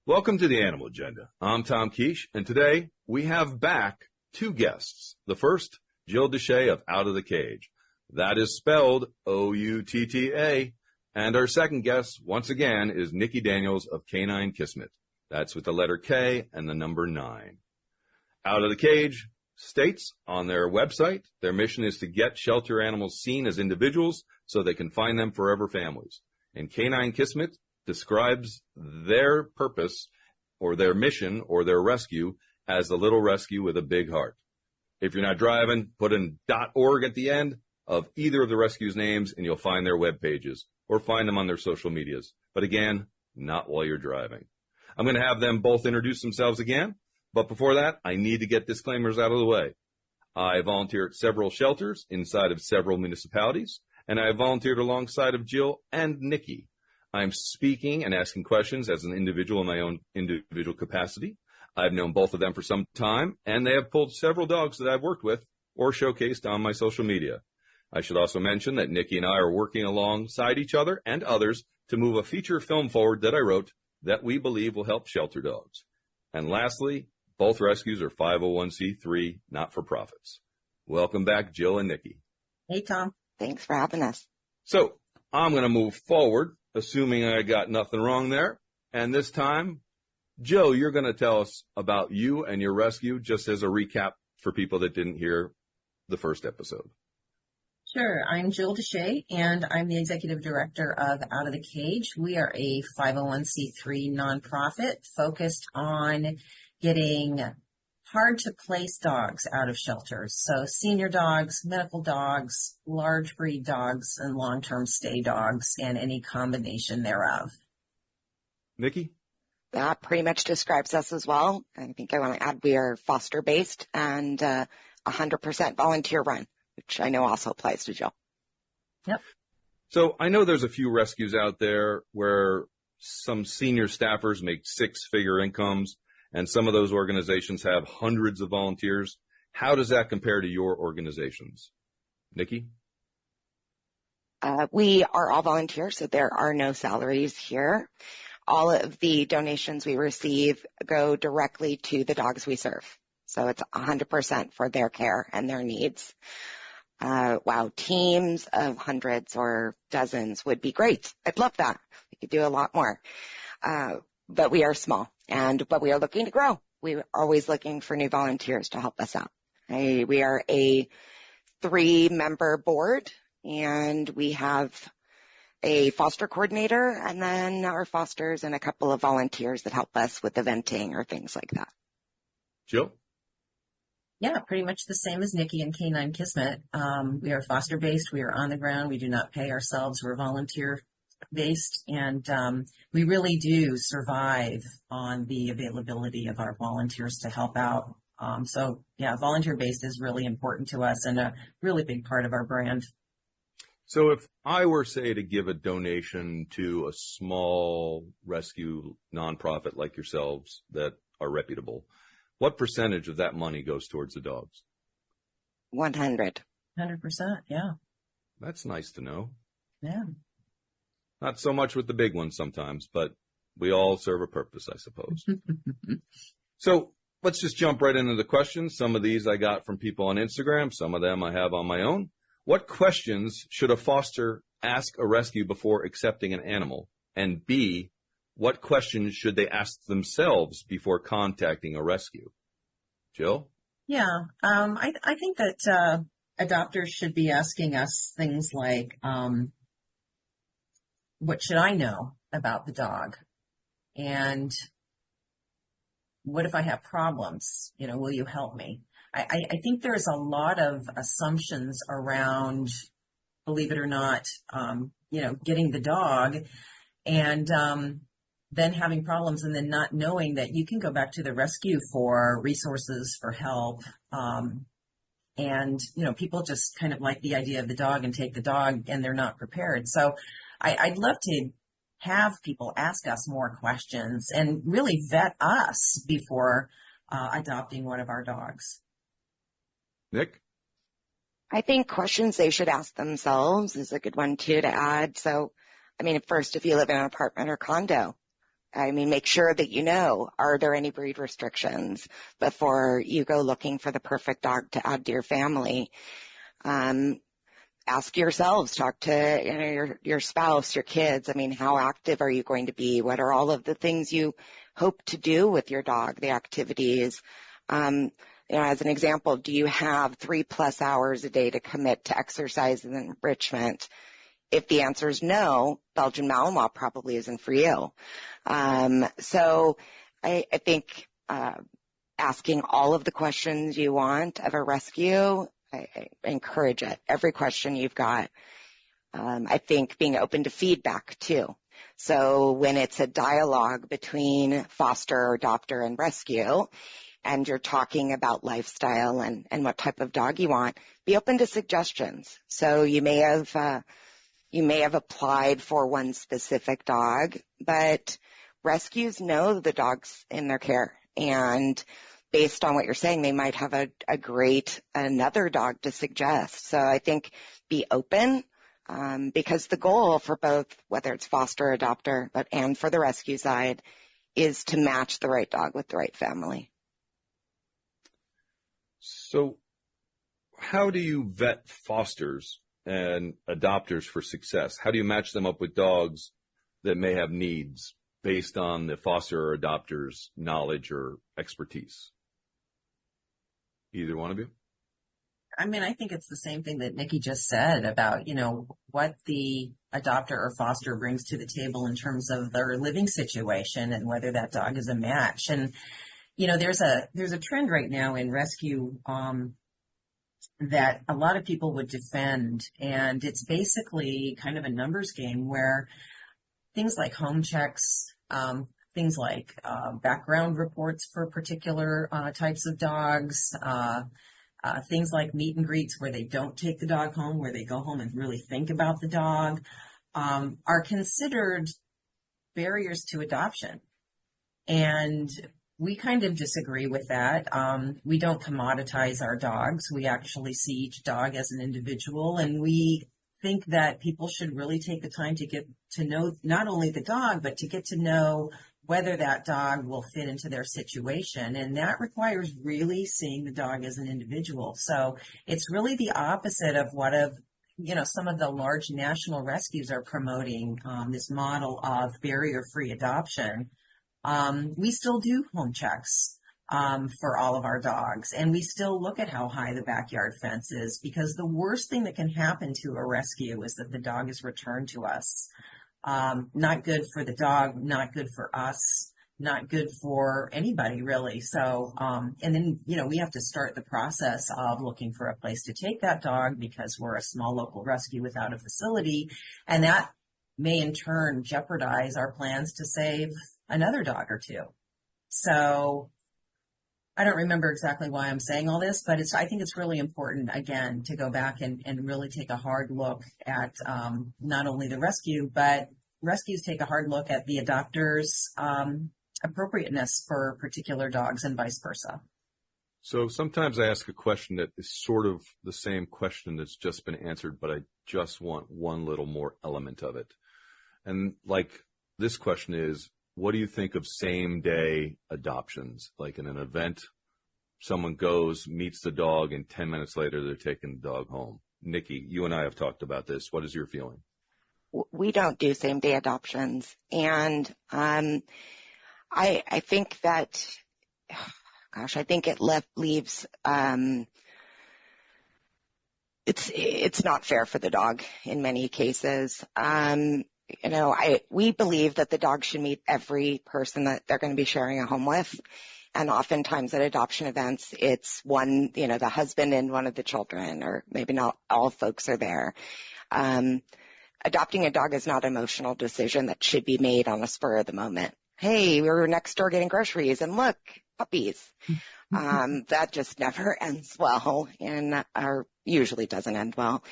Welcome to the Animal Agenda. I'm Tom Kiesche, and today we have back two guests. The first, Jill Dyche of Out of the Cage. That is spelled O-U-T-T-A. And our second guest, once again, is Nici Daniels of K9 Kismet. That's with the letter K and the number 9. Out of the Cage states on their website, their mission is to get shelter animals seen as individuals so they can find them forever families. And K9 Kismet describes their purpose or their mission or their rescue as a little rescue with a big heart. If you're not driving, put in .org at the end of either of the rescue's names and you'll find their web pages or find them on their social medias. But again, not while you're driving. I'm going to have them both introduce themselves again. But before that, I need to get disclaimers out of the way. I volunteer at several shelters inside of several municipalities, and I volunteered alongside of Jill and Nici. I'm speaking and asking questions as an individual in my own individual capacity. I've known both of them for some time, and they have pulled several dogs that I've worked with or showcased on my social media. I should also mention that Nici and I are working alongside each other and others to move a feature film forward that I wrote that we believe will help shelter dogs. And lastly, both rescues are 501c3 not-for-profits. Welcome back, Jill and Nici. Hey, Tom. Thanks for having us. So I'm going to move forward, assuming I got nothing wrong there. And this time, Jill, you're going to tell us about you and your rescue, just as a recap for people that didn't hear the first episode. Sure. I'm Jill Dyche, and I'm the executive director of Out of the Cage. We are a 501c3 nonprofit focused on getting hard-to-place dogs out of shelters. So senior dogs, medical dogs, large breed dogs, and long-term stay dogs, and any combination thereof. Nici? That pretty much describes us as well. I think I want to add we are foster-based and 100% volunteer run, which I know also applies to Jill. Yep. So I know there's a few rescues out there where some senior staffers make six-figure incomes, and some of those organizations have hundreds of volunteers. How does that compare to your organizations? Nici? We are all volunteers, so there are no salaries here. All of the donations we receive go directly to the dogs we serve. So it's 100% for their care and their needs. Wow, teams of hundreds or dozens would be great. I'd love that. We could do a lot more. But we are small, but we are looking to grow. We're always looking for new volunteers to help us out. We are a 3-member board, and we have a foster coordinator, and then our fosters and a couple of volunteers that help us with eventing or things like that. Jill? Yeah, pretty much the same as Nici and K9 Kismet. We are foster-based. We are on the ground. We do not pay ourselves. We're volunteer-based, and we really do survive on the availability of our volunteers to help out. So, yeah, volunteer-based is really important to us and a really big part of our brand. So if I were, say, to give a donation to a small rescue nonprofit like yourselves that are reputable, what percentage of that money goes towards the dogs? 100%. Yeah. That's nice to know. Yeah. Not so much with the big ones sometimes, but we all serve a purpose, I suppose. So let's just jump right into the questions. Some of these I got from people on Instagram. Some of them I have on my own. What questions should a foster ask a rescue before accepting an animal? And B, what questions should they ask themselves before contacting a rescue? Jill? Yeah, I think that adopters should be asking us things like, what should I know about the dog? And what if I have problems? Will you help me? I think there's a lot of assumptions around, believe it or not, getting the dog and then having problems and then not knowing that you can go back to the rescue for resources, for help. And people just kind of like the idea of the dog and take the dog and they're not prepared. So I'd love to have people ask us more questions and really vet us before adopting one of our dogs. Nick? I think questions they should ask themselves is a good one, too, to add. So, first, if you live in an apartment or condo, I mean, make sure that you know, are there any breed restrictions before you go looking for the perfect dog to add to your family? Ask yourselves, talk to your spouse, your kids. I mean, how active are you going to be? What are all of the things you hope to do with your dog, the activities? As an example, do you have 3+ hours a day to commit to exercise and enrichment? If the answer is no, Belgian Malinois probably isn't for you. So I think asking all of the questions you want of a rescue, I encourage it. Every question you've got. I think being open to feedback too. So when it's a dialogue between foster, adopter, and rescue, and you're talking about lifestyle and what type of dog you want, be open to suggestions. So you may have applied for one specific dog, but rescues know the dogs in their care. And based on what you're saying, they might have another dog to suggest. So I think be open, because the goal for both, whether it's foster or adopter, and for the rescue side, is to match the right dog with the right family. So how do you vet fosters and adopters for success? How do you match them up with dogs that may have needs based on the foster or adopter's knowledge or expertise? Either one of you? I mean, I think it's the same thing that Nici just said about, what the adopter or foster brings to the table in terms of their living situation and whether that dog is a match. And, there's a trend right now in rescue, that a lot of people would defend, and it's basically kind of a numbers game where things like home checks, things like background reports for particular types of dogs, things like meet and greets where they don't take the dog home, where they go home and really think about the dog, are considered barriers to adoption. And we kind of disagree with that. We don't commoditize our dogs. We actually see each dog as an individual, and we think that people should really take the time to get to know not only the dog, but to get to know whether that dog will fit into their situation. And that requires really seeing the dog as an individual. So it's really the opposite of what some of the large national rescues are promoting, this model of barrier-free adoption. We still do home checks for all of our dogs, and we still look at how high the backyard fence is, because the worst thing that can happen to a rescue is that the dog is returned to us. Not good for the dog, not good for us, not good for anybody really. So, and then, we have to start the process of looking for a place to take that dog because we're a small local rescue without a facility, and that may in turn jeopardize our plans to save another dog or two. So I don't remember exactly why I'm saying all this, but I think it's really important, again, to go back and really take a hard look at not only the rescue, but rescues take a hard look at the adopter's appropriateness for particular dogs and vice versa. So sometimes I ask a question that is sort of the same question that's just been answered, but I just want one little more element of it. And like this question is, what do you think of same-day adoptions? Like in an event, someone goes, meets the dog, and 10 minutes later they're taking the dog home. Nici, you and I have talked about this. What is your feeling? We don't do same-day adoptions. And I think that, I think it leaves, it's not fair for the dog in many cases. We believe that the dog should meet every person that they're going to be sharing a home with. And oftentimes at adoption events, it's one, the husband and one of the children, or maybe not all folks are there. Adopting a dog is not an emotional decision that should be made on a spur of the moment. Hey, we were next door getting groceries and look, puppies. That just never ends well, or usually doesn't end well.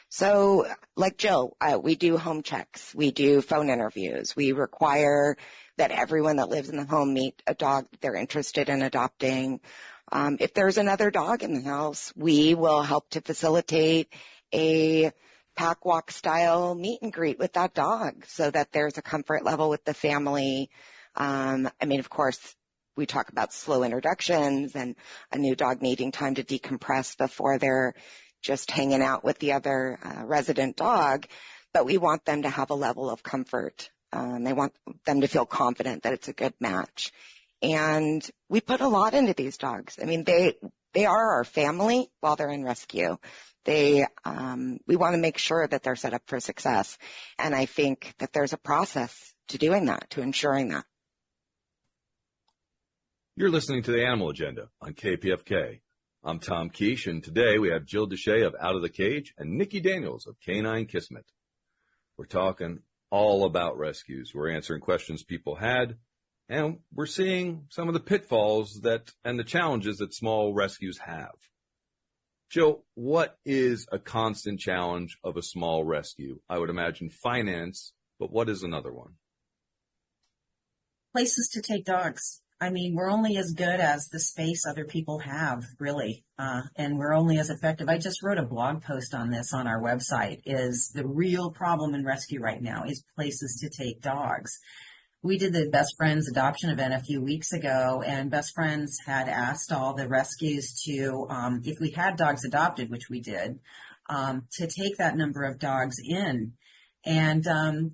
So like Jill, we do home checks. We do phone interviews. We require that everyone that lives in the home meet a dog that they're interested in adopting. If there's another dog in the house, we will help to facilitate a pack walk style meet and greet with that dog so that there's a comfort level with the family. I mean, of course, we talk about slow introductions and a new dog needing time to decompress before they're just hanging out with the other resident dog, but we want them to have a level of comfort. They want them to feel confident that it's a good match. And we put a lot into these dogs. I mean, they are our family while they're in rescue. We want to make sure that they're set up for success. And I think that there's a process to doing that, to ensuring that. You're listening to the Animal Agenda on KPFK. I'm Tom Kiesche, and today we have Jill Dyche of Out of the Cage and Nici Daniels of K9 Kismet. We're talking all about rescues. We're answering questions people had, and we're seeing some of the pitfalls and the challenges that small rescues have. Jill, what is a constant challenge of a small rescue? I would imagine finance, but what is another one? Places to take dogs. I mean, we're only as good as the space other people have, really, and we're only as effective. I just wrote a blog post on this on our website. Is the real problem in rescue right now is places to take dogs. We did the Best Friends adoption event a few weeks ago, and Best Friends had asked all the rescues to, if we had dogs adopted, which we did, to take that number of dogs in. And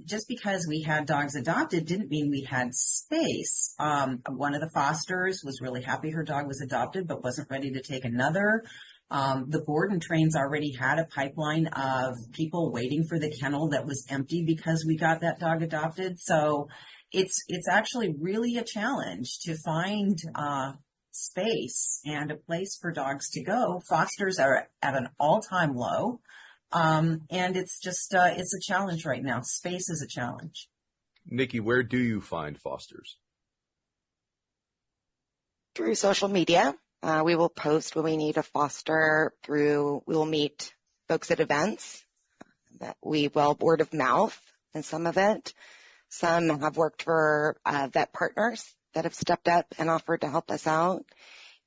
just because we had dogs adopted didn't mean we had space. One of the fosters was really happy her dog was adopted, but wasn't ready to take another. The board and trains already had a pipeline of people waiting for the kennel that was empty because we got that dog adopted. So it's actually really a challenge to find space and a place for dogs to go. Fosters are at an all-time low. And it's just, it's a challenge right now. Space is a challenge. Nici, where do you find fosters? Through social media. We will post when we need a foster we will meet folks at events that word of mouth and some of it. Some have worked for vet partners that have stepped up and offered to help us out.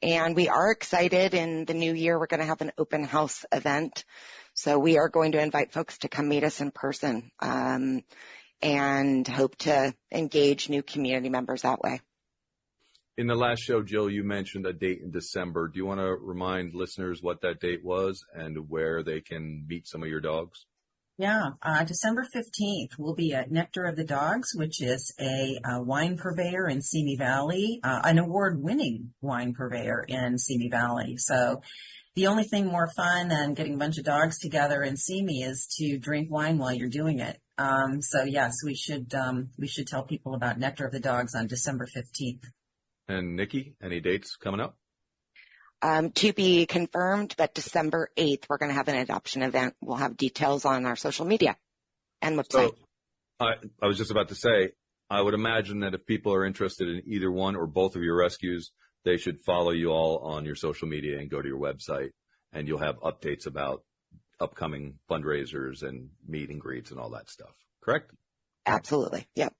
And we are excited in the new year. We're going to have an open house event. So we are going to invite folks to come meet us in person and hope to engage new community members that way. In the last show, Jill, you mentioned a date in December. Do you want to remind listeners what that date was and where they can meet some of your dogs? Yeah, December 15th, we'll be at Nectar of the Dogs, which is a wine purveyor in Simi Valley, an award-winning wine purveyor in Simi Valley. So the only thing more fun than getting a bunch of dogs together in Simi is to drink wine while you're doing it. So yes, we should tell people about Nectar of the Dogs on December 15th. And Nici, any dates coming up? To be confirmed, but December 8th, we're going to have an adoption event. We'll have details on our social media and website. So, I was just about to say, I would imagine that if people are interested in either one or both of your rescues, they should follow you all on your social media and go to your website, and you'll have updates about upcoming fundraisers and meet and greets and all that stuff. Correct? Absolutely. Yep.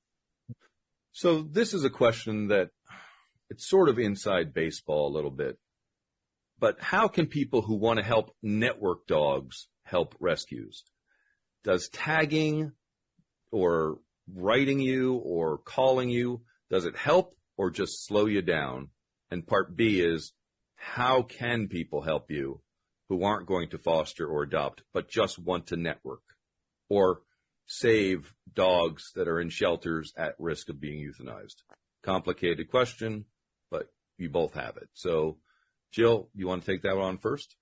So this is a question that it's sort of inside baseball a little bit. But how can people who want to help network dogs help rescues? Does tagging or writing you or calling you, does it help or just slow you down? And part B is, how can people help you who aren't going to foster or adopt, but just want to network or save dogs that are in shelters at risk of being euthanized? Complicated question, but you both have it. So Jill, you want to take that one on first?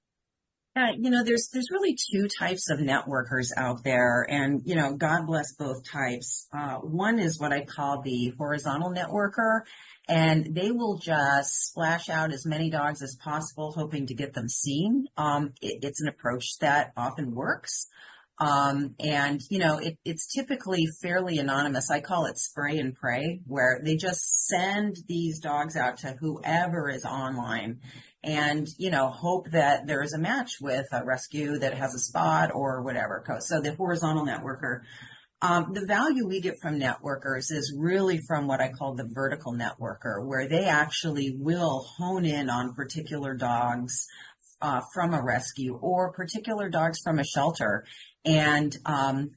There's really two types of networkers out there, and, God bless both types. One is what I call the horizontal networker, and they will just splash out as many dogs as possible, hoping to get them seen. It's an approach that often works. It's typically fairly anonymous. I call it spray and pray, where they just send these dogs out to whoever is online and, hope that there is a match with a rescue that has a spot or whatever. So the horizontal networker. The value we get from networkers is really from what I call the vertical networker, where they actually will hone in on particular dogs from a rescue or particular dogs from a shelter. and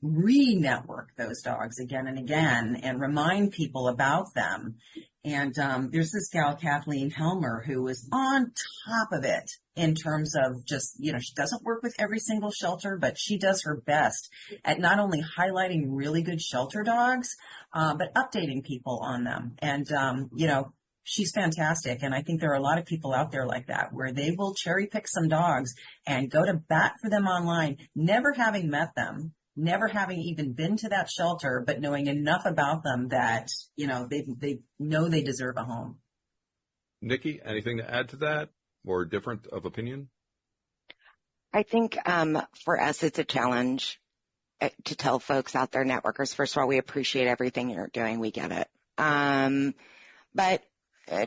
re-network those dogs again and again and remind people about them. And there's this gal, Kathleen Helmer, who was on top of it in terms of just, she doesn't work with every single shelter, but she does her best at not only highlighting really good shelter dogs, but updating people on them. And, she's fantastic. And I think there are a lot of people out there like that, where they will cherry pick some dogs and go to bat for them online, never having met them, never having even been to that shelter, but knowing enough about them that, they know they deserve a home. Nici, anything to add to that or different of opinion? I think for us, it's a challenge to tell folks out there, networkers, first of all, we appreciate everything you're doing. We get it. But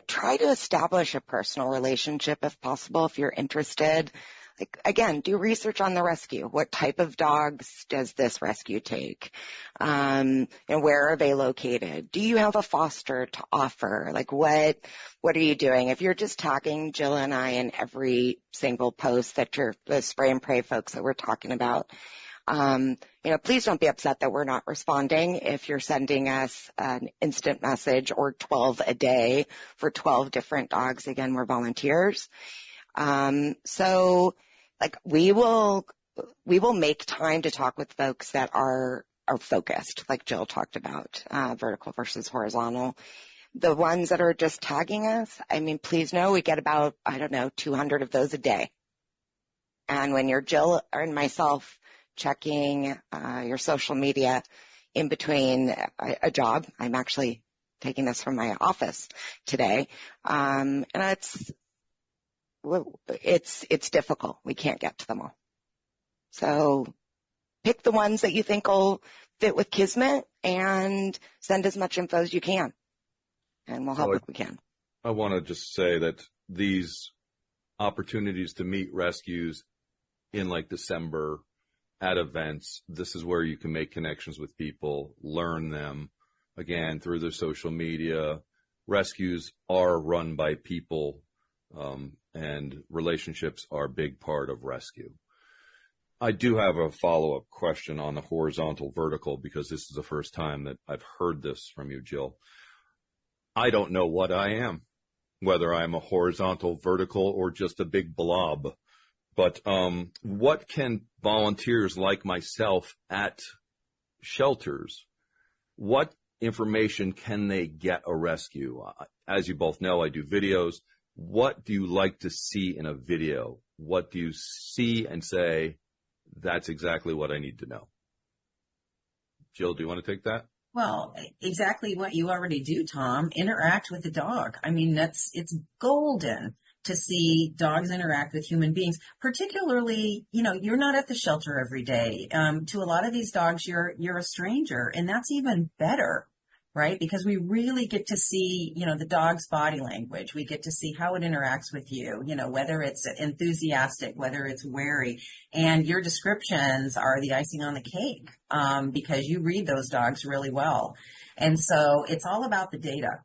try to establish a personal relationship if possible, if you're interested. Like, again, do research on the rescue. What type of dogs does this rescue take? And where are they located? Do you have a foster to offer? Like, what are you doing? If you're just tagging Jill and I in every single post that you're the spray and pray folks that we're talking about, please don't be upset that we're not responding. If you're sending us an instant message or 12 a day for 12 different dogs, again, we're volunteers. So like we will make time to talk with folks that are focused, like Jill talked about, vertical versus horizontal. The ones that are just tagging us, please know we get about, 200 of those a day. And when you're Jill and myself checking your social media in between a job, I'm actually taking this from my office today, and it's difficult. We can't get to them all. So pick the ones that you think will fit with Kismet and send as much info as you can, and we'll help if we can. I want to just say that these opportunities to meet rescues in like December at events, this is where you can make connections with people, learn them, again, through their social media. Rescues are run by people, and relationships are a big part of rescue. I do have a follow-up question on the horizontal vertical, because this is the first time that I've heard this from you, Jill. I don't know what I am, whether I'm a horizontal, vertical, or just a big blob. But what can volunteers like myself at shelters, what information can they get a rescue? As you both know, I do videos. What do you like to see in a video? What do you see and say, that's exactly what I need to know? Jill, do you want to take that? Well, exactly what you already do, Tom. Interact with the dog. It's golden to see dogs interact with human beings, particularly, you're not at the shelter every day. To a lot of these dogs, you're a stranger, and that's even better, right? Because we really get to see, the dog's body language. We get to see how it interacts with you, whether it's enthusiastic, whether it's wary, and your descriptions are the icing on the cake, because you read those dogs really well. And so it's all about the data.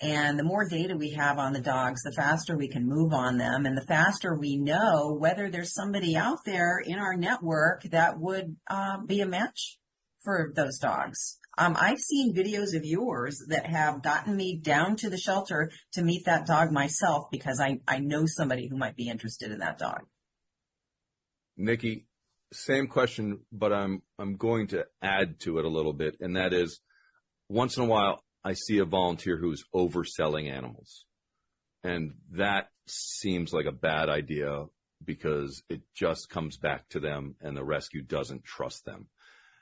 And the more data we have on the dogs, the faster we can move on them, and the faster we know whether there's somebody out there in our network that would be a match for those dogs. I've seen videos of yours that have gotten me down to the shelter to meet that dog myself, because I know somebody who might be interested in that dog. Nici, same question, but I'm going to add to it a little bit, and that is, once in a while, I see a volunteer who's overselling animals, and that seems like a bad idea, because it just comes back to them and the rescue doesn't trust them.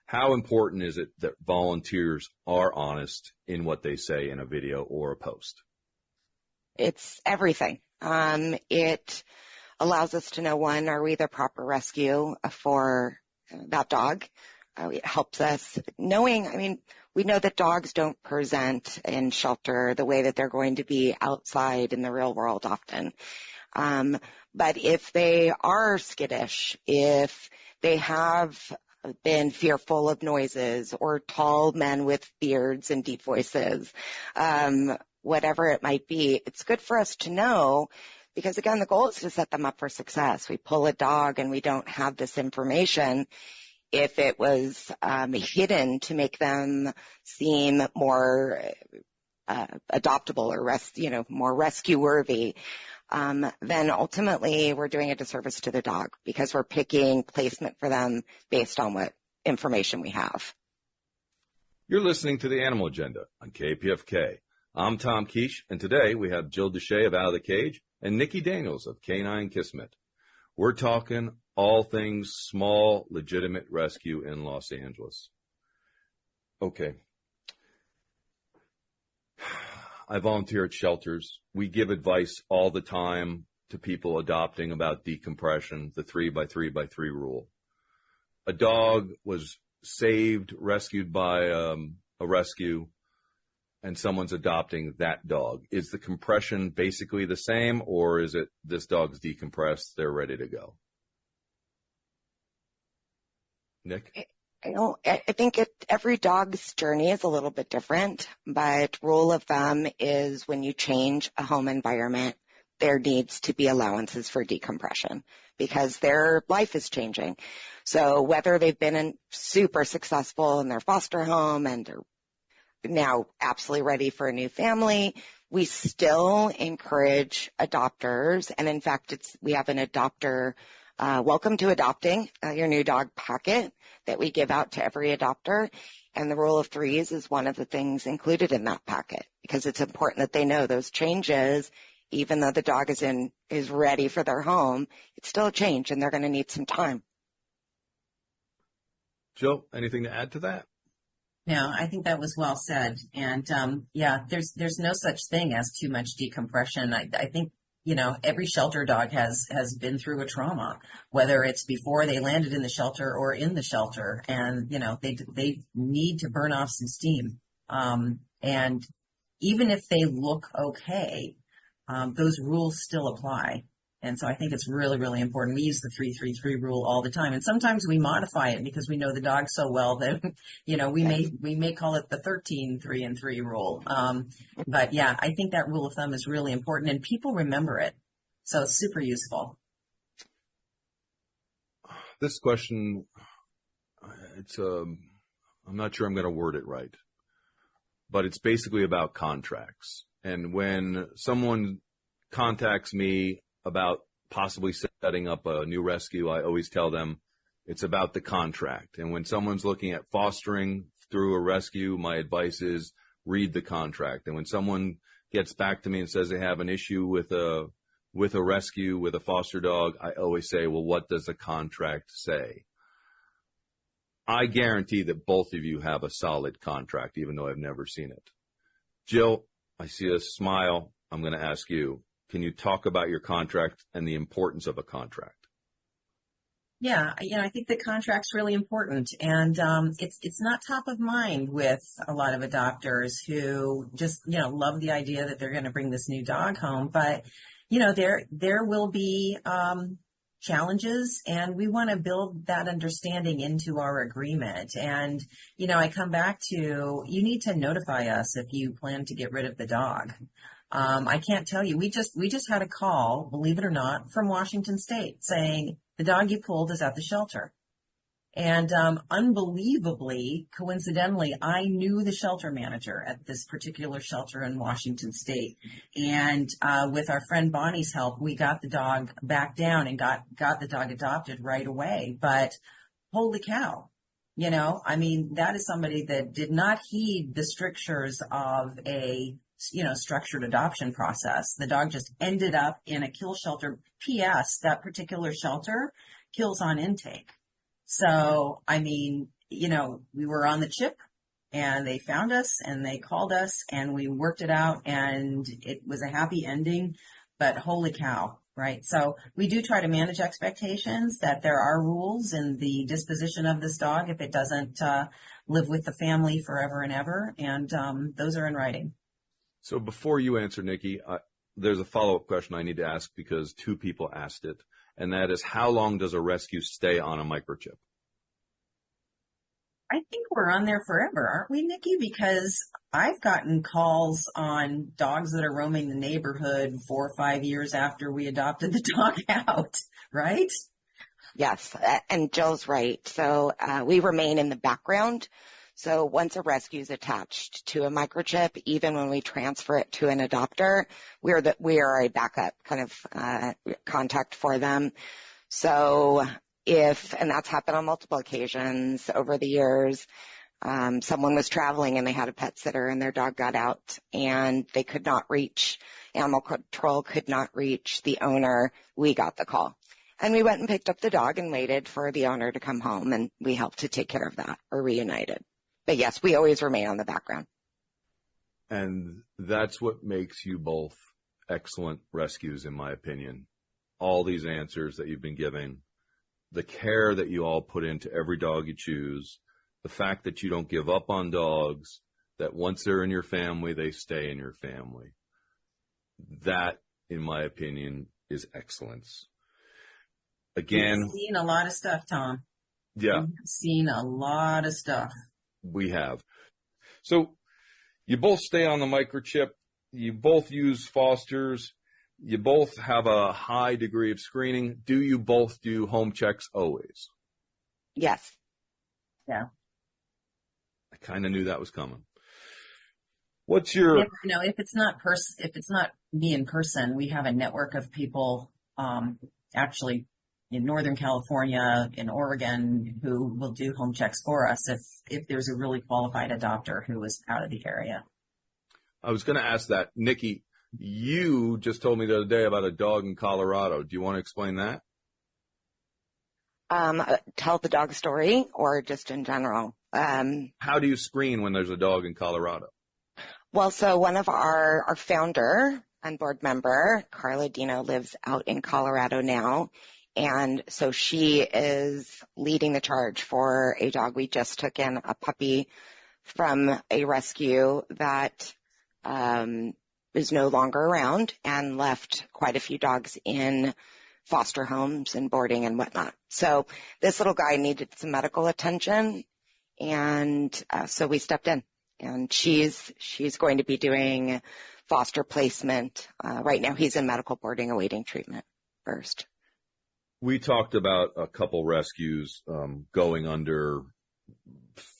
How important is it that volunteers are honest in what they say in a video or a post? It's everything. It allows us to know, one, are we the proper rescue for that dog? It helps us knowing, we know that dogs don't present in shelter the way that they're going to be outside in the real world often. But if they are skittish, if they have been fearful of noises or tall men with beards and deep voices, whatever it might be, it's good for us to know, because again, the goal is to set them up for success. We pull a dog and we don't have this information. if it was hidden to make them seem more adoptable or more rescue worthy, then ultimately we're doing a disservice to the dog because we're picking placement for them based on what information we have. You're listening to The Animal Agenda on KPFK. I'm Tom Kiesche, and today we have Jill Dyche of Out of the Cage and Nici Daniels of K9 Kismet. We're talking all things small, legitimate rescue in Los Angeles. Okay. I volunteer at shelters. We give advice all the time to people adopting about decompression, the 3x3x3 rule. A dog was saved, rescued by a rescue, and someone's adopting that dog. Is the compression basically the same, or is it this dog's decompressed, they're ready to go? Nick? I think every dog's journey is a little bit different, but rule of thumb is when you change a home environment, there needs to be allowances for decompression because their life is changing. So whether they've been super successful in their foster home and they're now absolutely ready for a new family, we still encourage adopters. And in fact, we have an adopter welcome to adopting your new dog packet that we give out to every adopter. And the rule of threes is one of the things included in that packet because it's important that they know those changes, even though the dog is ready for their home, it's still a change and they're going to need some time. Jill, anything to add to that? No, I think that was well said. And there's no such thing as too much decompression. I think, every shelter dog has been through a trauma, whether it's before they landed in the shelter or in the shelter. And, they need to burn off some steam. And even if they look okay, those rules still apply. And so I think it's really, really important. We use the 3-3-3 rule all the time. And sometimes we modify it because we know the dog so well that, we may call it the 13-3-3 rule. But yeah, I think that rule of thumb is really important and people remember it. So it's super useful. This question, I'm not sure I'm going to word it right, but it's basically about contracts. And when someone contacts me about possibly setting up a new rescue, I always tell them it's about the contract. And when someone's looking at fostering through a rescue, my advice is read the contract. And when someone gets back to me and says they have an issue with a rescue, with a foster dog, I always say, well, what does the contract say? I guarantee that both of you have a solid contract, even though I've never seen it. Jill, I see a smile. I'm going to ask you. Can you talk about your contract and the importance of a contract? Yeah, I think the contract's really important, and it's not top of mind with a lot of adopters who just love the idea that they're going to bring this new dog home. But there will be challenges, and we want to build that understanding into our agreement. And I come back to you need to notify us if you plan to get rid of the dog. I can't tell you. We just had a call, believe it or not, from Washington State saying the dog you pulled is at the shelter. And unbelievably, coincidentally, I knew the shelter manager at this particular shelter in Washington State. And with our friend Bonnie's help, we got the dog back down and got the dog adopted right away. But holy cow. That is somebody that did not heed the strictures of a structured adoption process. The dog just ended up in a kill shelter. P.S. That particular shelter kills on intake. So, we were on the chip and they found us and they called us and we worked it out and it was a happy ending, but holy cow, right? So we do try to manage expectations that there are rules in the disposition of this dog if it doesn't live with the family forever and ever. And those are in writing. So before you answer, Nici, there's a follow-up question I need to ask because two people asked it, and that is, how long does a rescue stay on a microchip? I think we're on there forever, aren't we, Nici? Because I've gotten calls on dogs that are roaming the neighborhood 4 or 5 years after we adopted the dog out, right? Yes, and Jill's right. So we remain in the background. So once a rescue is attached to a microchip, even when we transfer it to an adopter, we are a backup kind of contact for them. So and that's happened on multiple occasions over the years, someone was traveling and they had a pet sitter and their dog got out and they could not reach, animal control could not reach the owner, we got the call. And we went and picked up the dog and waited for the owner to come home, and we helped to take care of that or reunited. But yes, we always remain on the background. And that's what makes you both excellent rescues, in my opinion. All these answers that you've been giving, the care that you all put into every dog you choose, the fact that you don't give up on dogs, that once they're in your family, they stay in your family. That, in my opinion, is excellence. Again, we've seen a lot of stuff, Tom. Yeah. We've seen a lot of stuff. We have. So you both stay on the microchip. You both use fosters. You both have a high degree of screening. Do you both do home checks always? Yes. Yeah. I kind of knew that was coming. What's your... if it's not me in person, we have a network of people, actually in Northern California, in Oregon, who will do home checks for us if there's a really qualified adopter who is out of the area. I was going to ask that. Nici, you just told me the other day about a dog in Colorado. Do you want to explain that? Tell the dog story or just in general? How do you screen when there's a dog in Colorado? Well, so one of our founder and board member, Carla Dino, lives out in Colorado now. And so she is leading the charge for a dog. We just took in a puppy from a rescue that is no longer around and left quite a few dogs in foster homes and boarding and whatnot. So this little guy needed some medical attention, and so we stepped in. And she's going to be doing foster placement. Right now he's in medical boarding awaiting treatment first. We talked about a couple rescues going under,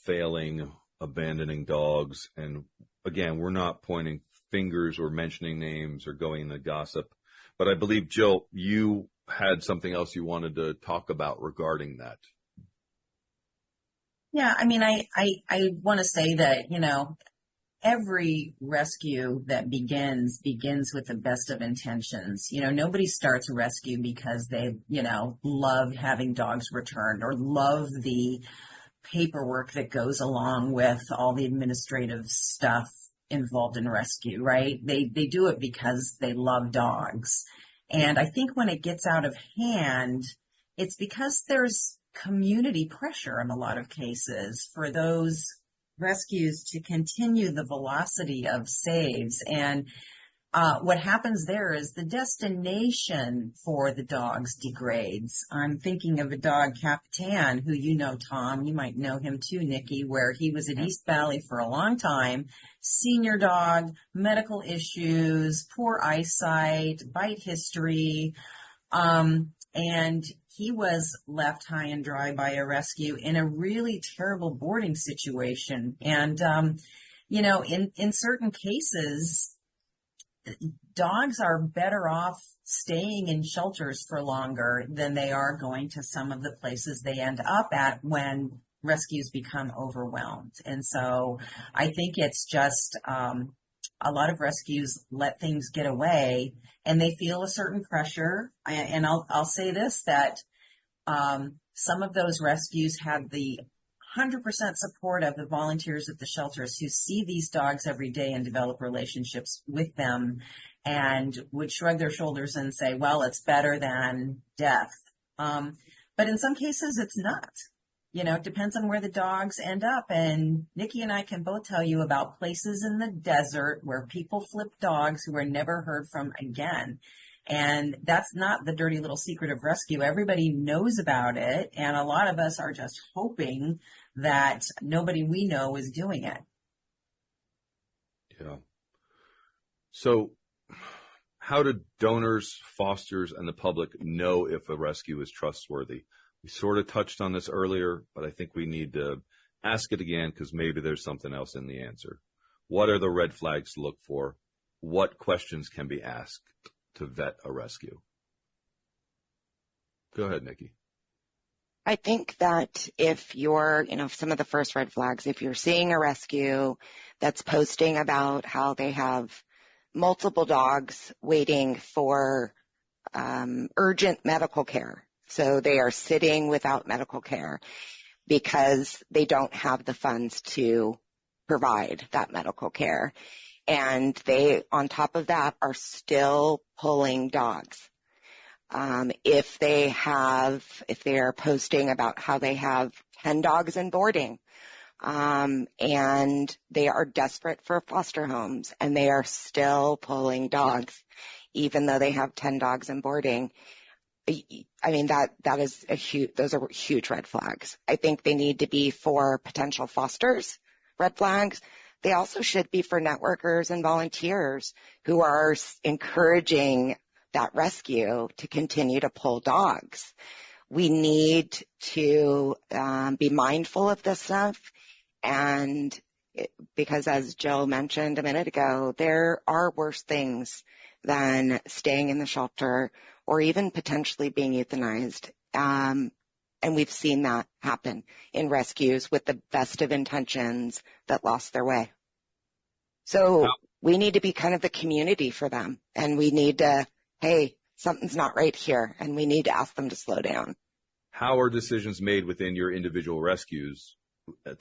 failing, abandoning dogs. And again, we're not pointing fingers or mentioning names or going into gossip. But I believe, Jill, you had something else you wanted to talk about regarding that. Yeah, I mean, I want to say that, every rescue that begins with the best of intentions. Nobody starts a rescue because they, love having dogs returned or love the paperwork that goes along with all the administrative stuff involved in rescue, right? They do it because they love dogs. And I think when it gets out of hand, it's because there's community pressure in a lot of cases for those rescues to continue the velocity of saves. And what happens there is the destination for the dogs degrades. I'm thinking of a dog, Capitan, who Tom, you might know him too, Nici, where he was at East Valley for a long time, senior dog, medical issues, poor eyesight, bite history, and he was left high and dry by a rescue in a really terrible boarding situation. And, in certain cases, dogs are better off staying in shelters for longer than they are going to some of the places they end up at when rescues become overwhelmed. And so I think it's just a lot of rescues let things get away and they feel a certain pressure. And I'll say this, that some of those rescues had the 100% support of the volunteers at the shelters who see these dogs every day and develop relationships with them and would shrug their shoulders and say, well, it's better than death. But in some cases, it's not. It depends on where the dogs end up. And Nici and I can both tell you about places in the desert where people flip dogs who are never heard from again. And that's not the dirty little secret of rescue. Everybody knows about it. And a lot of us are just hoping that nobody we know is doing it. Yeah. So how do donors, fosters, and the public know if a rescue is trustworthy? We sort of touched on this earlier, but I think we need to ask it again because maybe there's something else in the answer. What are the red flags to look for? What questions can be asked to vet a rescue? Go ahead, Nici. I think that if you're, some of the first red flags, if you're seeing a rescue that's posting about how they have multiple dogs waiting for urgent medical care, so they are sitting without medical care because they don't have the funds to provide that medical care, and they, on top of that, are still pulling dogs. If they are posting about how they have 10 dogs in boarding, and they are desperate for foster homes and they are still pulling dogs, even though they have 10 dogs in boarding, I mean, that is those are huge red flags. I think they need to be for potential fosters, red flags. They also should be for networkers and volunteers who are encouraging that rescue to continue to pull dogs. We need to be mindful of this stuff, and because as Jill mentioned a minute ago, there are worse things than staying in the shelter or even potentially being euthanized. And we've seen that happen in rescues with the best of intentions that lost their way. So we need to be kind of the community for them, and we need to, hey, something's not right here, and we need to ask them to slow down. How are decisions made within your individual rescues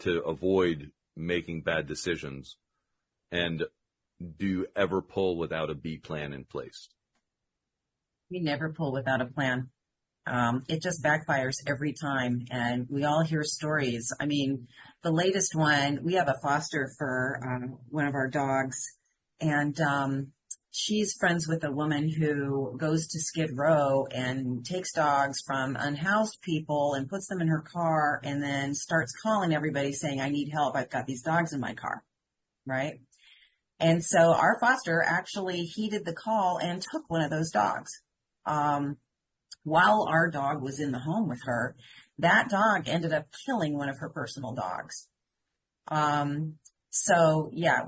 to avoid making bad decisions? And do you ever pull without a B plan in place? We never pull without a plan. It just backfires every time, and we all hear stories. I mean, the latest one, we have a foster for one of our dogs, and she's friends with a woman who goes to Skid Row and takes dogs from unhoused people and puts them in her car and then starts calling everybody saying, I need help. I've got these dogs in my car, right? And so our foster actually heeded the call and took one of those dogs. While our dog was in the home with her, that dog ended up killing one of her personal dogs. So yeah,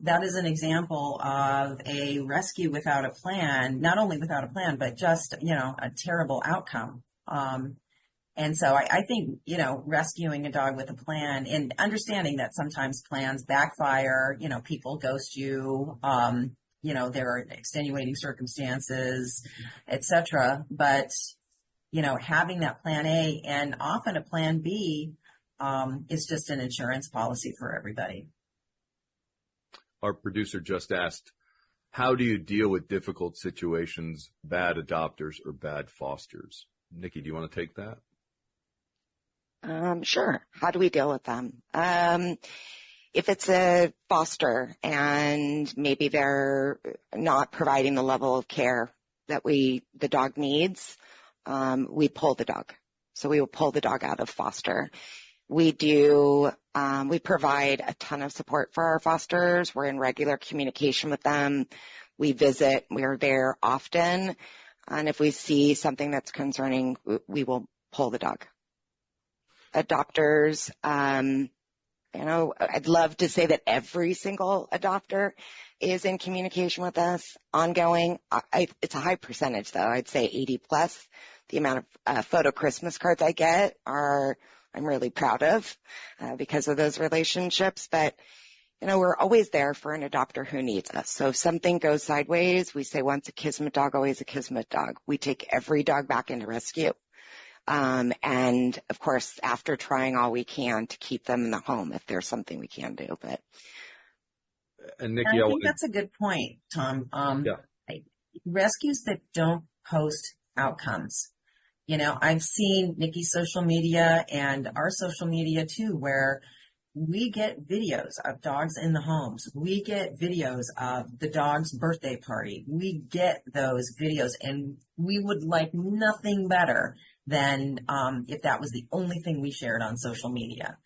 that is an example of a rescue without a plan, not only without a plan, but just, a terrible outcome. And so I think, rescuing a dog with a plan and understanding that sometimes plans backfire, people ghost you, there are extenuating circumstances, etc. But, having that plan A and often a plan B is just an insurance policy for everybody. Our producer just asked, how do you deal with difficult situations, bad adopters or bad fosters? Nici, do you want to take that? Sure. How do we deal with them? If it's a foster and maybe they're not providing the level of care that the dog needs, we pull the dog. So we will pull the dog out of foster. We provide a ton of support for our fosters. We're in regular communication with them. We visit, we're there often. And if we see something that's concerning, we will pull the dog. Adopters, I'd love to say that every single adopter is in communication with us, ongoing. It's a high percentage, though. I'd say 80 plus. The amount of photo Christmas cards I get I'm really proud of because of those relationships. But, we're always there for an adopter who needs us. So if something goes sideways, we say once a Kismet dog, always a Kismet dog. We take every dog back into rescue. And of course, after trying all we can to keep them in the home, if there's something we can do, and Nici, I think that's a good point, Tom. Rescues that don't post outcomes. I've seen Nici's social media and our social media too, where we get videos of dogs in the homes. We get videos of the dog's birthday party. We get those videos, and we would like nothing better than if that was the only thing we shared on social media.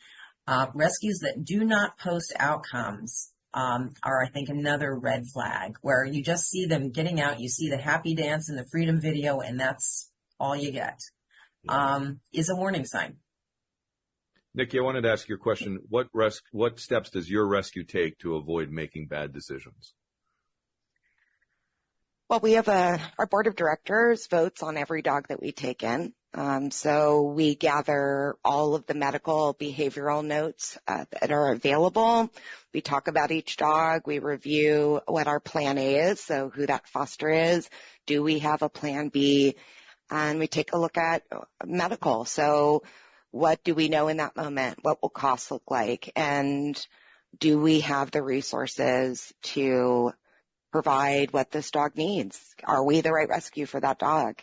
Rescues that do not post outcomes, are, I think, another red flag, where you just see them getting out, you see the happy dance and the freedom video, and that's all you get, is a warning sign. Nici, I wanted to ask you a question. What steps does your rescue take to avoid making bad decisions? Well, we have our board of directors votes on every dog that we take in. So we gather all of the medical behavioral notes that are available. We talk about each dog. We review what our plan A is, so who that foster is. Do we have a plan B? And we take a look at medical. So what do we know in that moment? What will costs look like? And do we have the resources to provide what this dog needs? Are we the right rescue for that dog?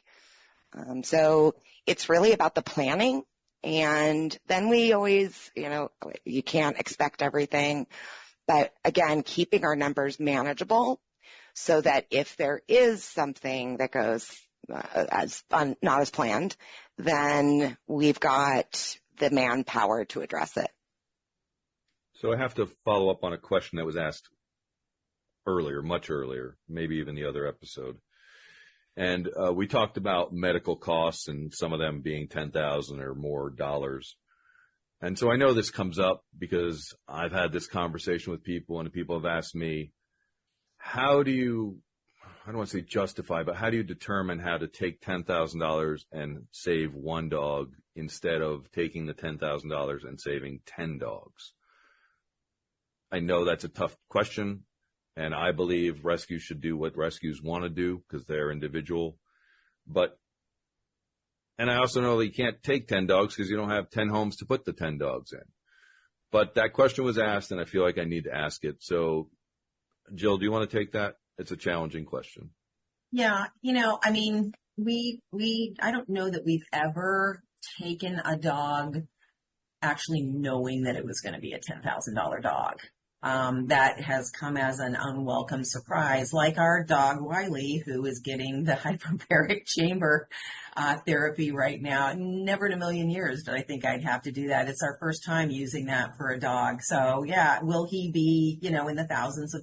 So it's really about the planning. And then we always, you can't expect everything. But again, keeping our numbers manageable so that if there is something that goes not as planned, then we've got the manpower to address it. So I have to follow up on a question that was asked earlier, much earlier, maybe even the other episode. And we talked about medical costs and some of them being $10,000 or more dollars. And so I know this comes up because I've had this conversation with people, and people have asked me, how do you, I don't want to say justify, but how do you determine how to take $10,000 and save one dog instead of taking the $10,000 and saving 10 dogs? I know that's a tough question. And I believe rescues should do what rescues want to do because they're individual. And I also know that you can't take 10 dogs because you don't have 10 homes to put the 10 dogs in. But that question was asked, and I feel like I need to ask it. So, Jill, do you want to take that? It's a challenging question. Yeah. I mean, I don't know that we've ever taken a dog actually knowing that it was going to be a $10,000 dog. That has come as an unwelcome surprise, like our dog Wiley, who is getting the hyperbaric chamber therapy right now. Never in a million years did I think I'd have to do that. It's our first time using that for a dog. So yeah, will he be, in the thousands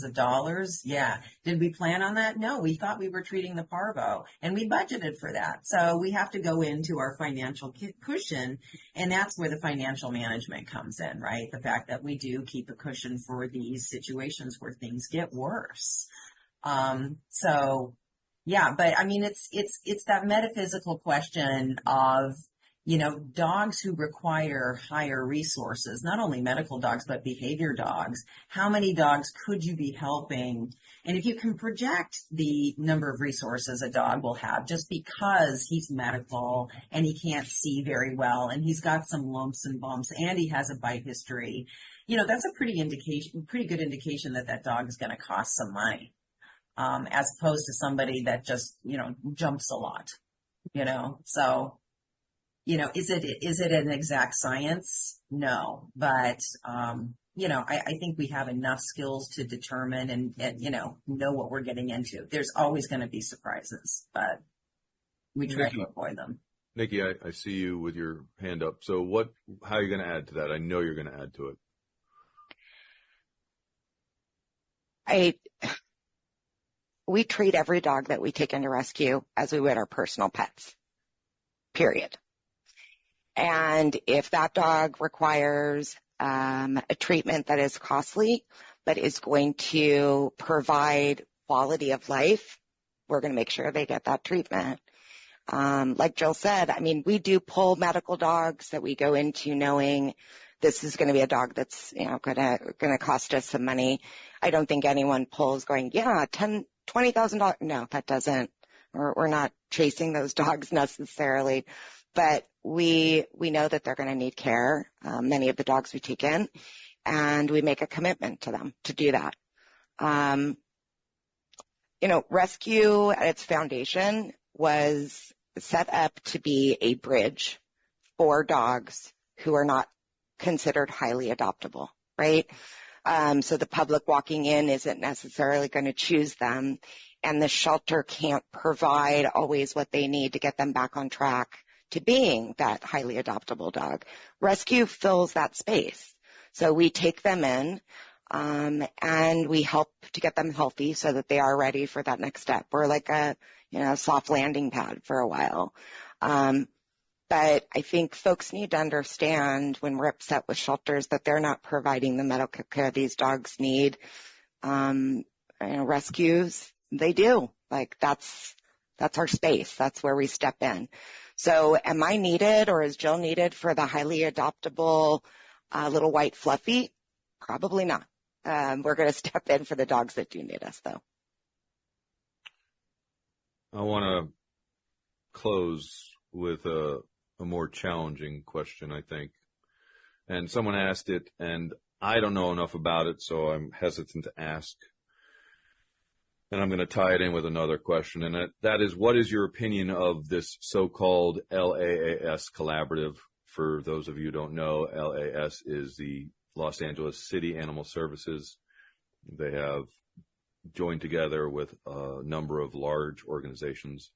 of dollars? Yeah. Did we plan on that? No, we thought we were treating the parvo, and we budgeted for that. So we have to go into our financial cushion, and that's where the financial management comes in, right? The fact that we do keep a cushion for these situations where things get worse. Yeah, but I mean, it's that metaphysical question of, dogs who require higher resources, not only medical dogs, but behavior dogs. How many dogs could you be helping? And if you can project the number of resources a dog will have just because he's medical and he can't see very well and he's got some lumps and bumps and he has a bite history, that's a pretty good indication that dog is going to cost some money. As opposed to somebody that just, jumps a lot, so, is it an exact science? No, but, I think we have enough skills to determine and know what we're getting into. There's always going to be surprises, but we try to avoid them. Nici, I see you with your hand up. So how are you going to add to that? I know you're going to add to it. We treat every dog that we take into rescue as we would our personal pets, period. And if that dog requires a treatment that is costly but is going to provide quality of life, we're going to make sure they get that treatment. Like Jill said, I mean, we do pull medical dogs that we go into knowing this is going to be a dog that's, going to cost us some money. I don't think anyone pulls going, yeah, $20,000. No, that doesn't. We're not chasing those dogs necessarily, but we know that they're going to need care. Many of the dogs we take in, and we make a commitment to them to do that. Rescue at its foundation was set up to be a bridge for dogs who are not considered highly adoptable, right? So the public walking in isn't necessarily going to choose them, and the shelter can't provide always what they need to get them back on track to being that highly adoptable dog. Rescue fills that space. So we take them in. and we help to get them healthy so that they are ready for that next step. We're like a, soft landing pad for a while. But I think folks need to understand when we're upset with shelters that they're not providing the medical care these dogs need. Rescues, they do. Like that's our space. That's where we step in. So am I needed, or is Jill needed for the highly adoptable little white fluffy? Probably not. We're going to step in for the dogs that do need us, though. I want to close with a more challenging question, I think. And someone asked it, and I don't know enough about it, so I'm hesitant to ask. And I'm going to tie it in with another question, and that is, what is your opinion of this so-called LAAS collaborative? For those of you who don't know, LAS is the Los Angeles City Animal Services. They have joined together with a number of large organizations.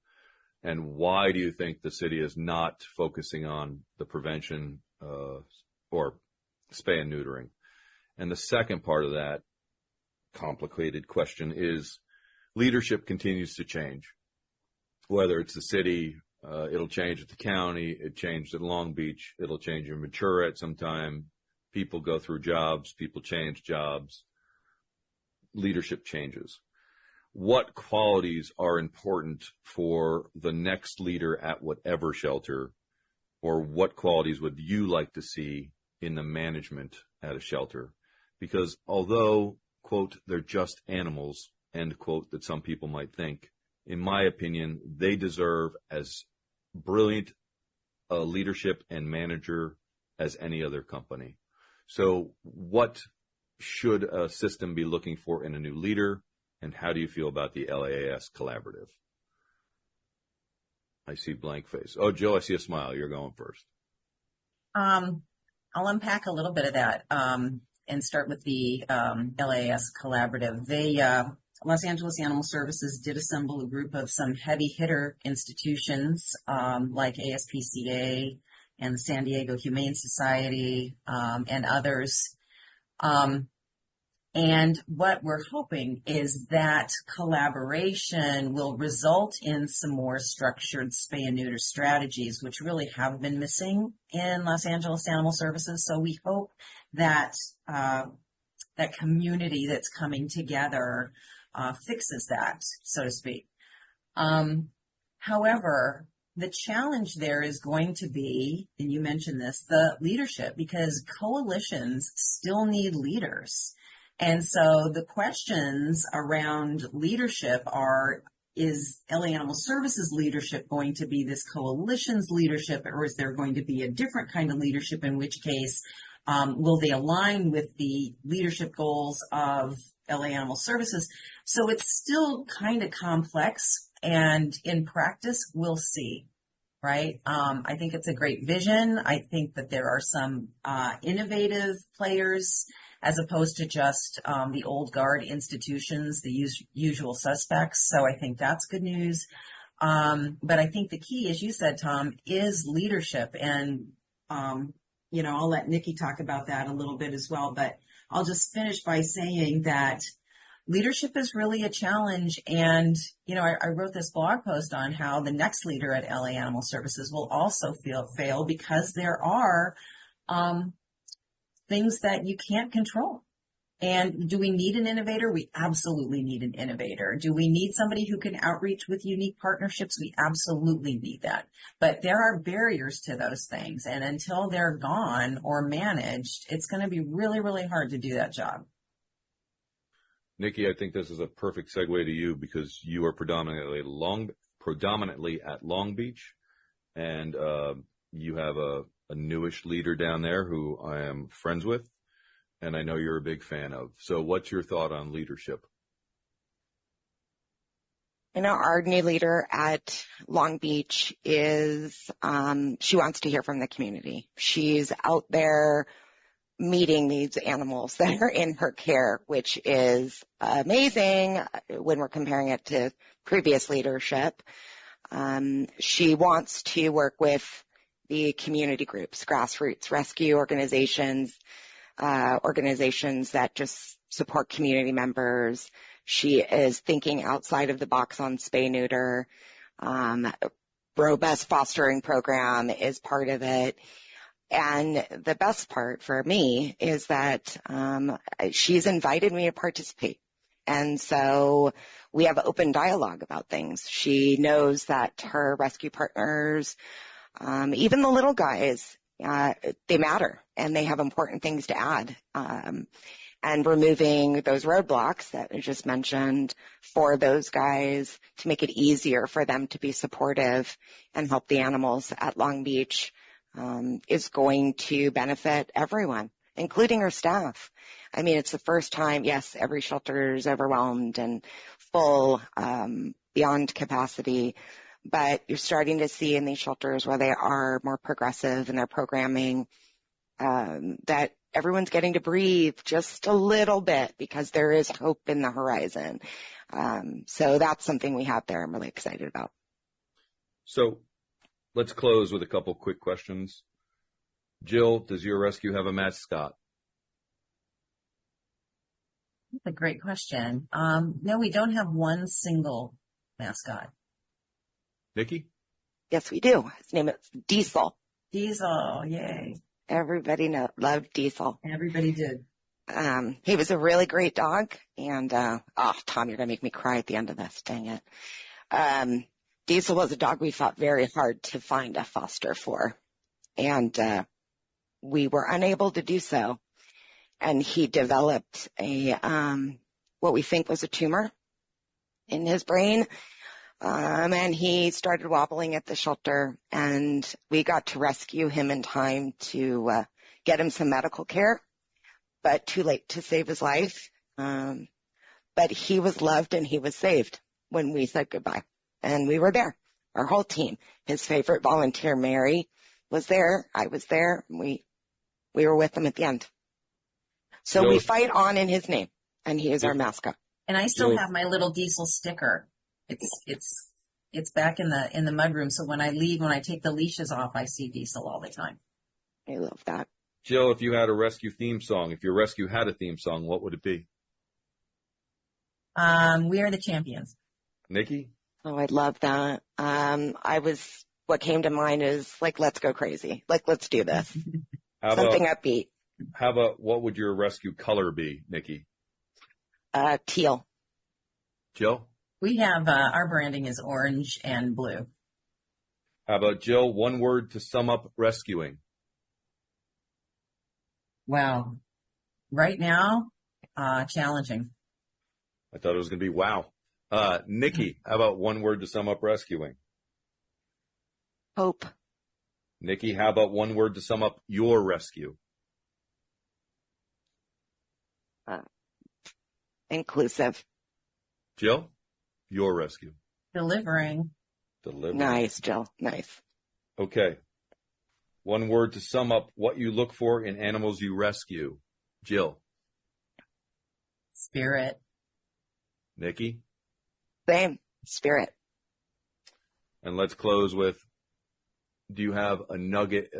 And why do you think the city is not focusing on the prevention or spay and neutering? And the second part of that complicated question is, leadership continues to change. Whether it's the city, it'll change at the county, it changed at Long Beach, it'll change in Ventura at some time. People go through jobs, people change jobs, leadership changes. What qualities are important for the next leader at whatever shelter, or what qualities would you like to see in the management at a shelter? Because although, quote, they're just animals, end quote, that some people might think, in my opinion, they deserve as brilliant a leadership and manager as any other company. So what should a system be looking for in a new leader, and how do you feel about the LAAS collaborative? I see blank face. Oh, Jill, I see a smile. You're going first. I'll unpack a little bit of that and start with the LAAS collaborative. Los Angeles Animal Services did assemble a group of some heavy hitter institutions like ASPCA and the San Diego Humane Society and others. And what we're hoping is that collaboration will result in some more structured spay and neuter strategies, which really have been missing in Los Angeles Animal Services. So we hope that that community that's coming together fixes that, so to speak. However, the challenge there is going to be, and you mentioned this, the leadership, because coalitions still need leaders. And so the questions around leadership are, is LA Animal Services leadership going to be this coalition's leadership, or is there going to be a different kind of leadership, in which case will they align with the leadership goals of LA Animal Services? So it's still kind of complex, and in practice, we'll see, right? I think it's a great vision. I think that there are some innovative players as opposed to just the old guard institutions, the usual suspects. So I think that's good news. But I think the key, as you said, Tom, is leadership. And, I'll let Nici talk about that a little bit as well. But I'll just finish by saying that leadership is really a challenge. And, I wrote this blog post on how the next leader at LA Animal Services will also fail because there are things that you can't control. And do we need an innovator? We absolutely need an innovator. Do we need somebody who can outreach with unique partnerships? We absolutely need that. But there are barriers to those things. And until they're gone or managed, it's going to be really, really hard to do that job. Nici, I think this is a perfect segue to you, because you are predominantly at Long Beach, and you have a newish leader down there who I am friends with, and I know you're a big fan of. So what's your thought on leadership? Our new leader at Long Beach is, she wants to hear from the community. She's out there meeting these animals that are in her care, which is amazing when we're comparing it to previous leadership. She wants to work with the community groups, grassroots rescue organizations, organizations that just support community members. She is thinking outside of the box on spay neuter. Robust fostering program is part of it. And the best part for me is that she's invited me to participate. And so we have open dialogue about things. She knows that her rescue partners, even the little guys, they matter and they have important things to add. And removing those roadblocks that I just mentioned for those guys to make it easier for them to be supportive and help the animals at Long Beach is going to benefit everyone, including our staff. I mean, it's the first time, yes, every shelter is overwhelmed and full beyond capacity, but you're starting to see in these shelters where they are more progressive in their programming that everyone's getting to breathe just a little bit because there is hope in the horizon. So that's something we have there I'm really excited about. So let's close with a couple quick questions. Jill, does your rescue have a mascot? That's a great question. No, we don't have one single mascot. Nici? Yes, we do. His name is Diesel. Diesel, yay. Everybody loved Diesel. Everybody did. He was a really great dog. And, Tom, you're going to make me cry at the end of this. Dang it. Diesel was a dog we fought very hard to find a foster for. And we were unable to do so. And he developed what we think was a tumor in his brain. And he started wobbling at the shelter, and we got to rescue him in time to get him some medical care, but too late to save his life. But he was loved and he was saved when we said goodbye. And we were there, our whole team. His favorite volunteer, Mary, was there. I was there. We were with him at the end. So we fight on in his name, and he is our mascot. And I still have my little Diesel sticker. It's back in the mudroom. So when I leave, when I take the leashes off, I see Diesel all the time. I love that. Jill, if you had a rescue theme song, if your rescue had a theme song, what would it be? We Are the Champions. Nici? Oh, I love that. What came to mind is like, let's go crazy. Like, let's do this. Something upbeat. How about, what would your rescue color be, Nici? Teal. Jill? We have, our branding is orange and blue. How about Jill? One word to sum up rescuing. Wow. Right now, challenging. I thought it was going to be wow. Nici, how about one word to sum up rescuing? Hope. Nici, how about one word to sum up your rescue? Inclusive. Jill, your rescue. Delivering. Nice, Jill. Nice. Okay. One word to sum up what you look for in animals you rescue. Jill. Spirit. Nici. Same. Spirit. And let's close with, do you have a nugget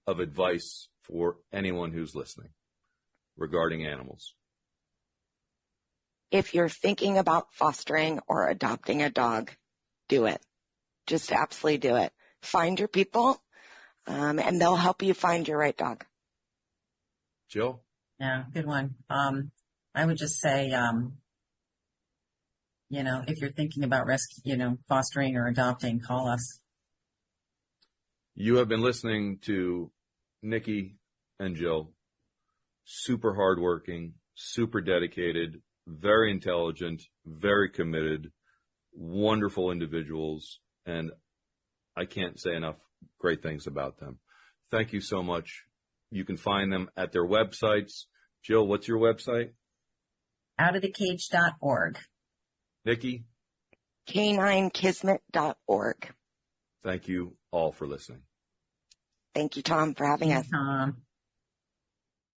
of advice for anyone who's listening regarding animals? If you're thinking about fostering or adopting a dog, do it. Just absolutely do it. Find your people, and they'll help you find your right dog. Jill? Yeah, good one. I would just say, if you're thinking about fostering or adopting, call us. You have been listening to Nici and Jill. Super hardworking, super dedicated, very intelligent, very committed, wonderful individuals, and I can't say enough great things about them. Thank you so much. You can find them at their websites. Jill, what's your website? Outofthecage.org. Nici? K9 Kismet.org. Thank you all for listening. Thank you, Tom, for having us. Tom.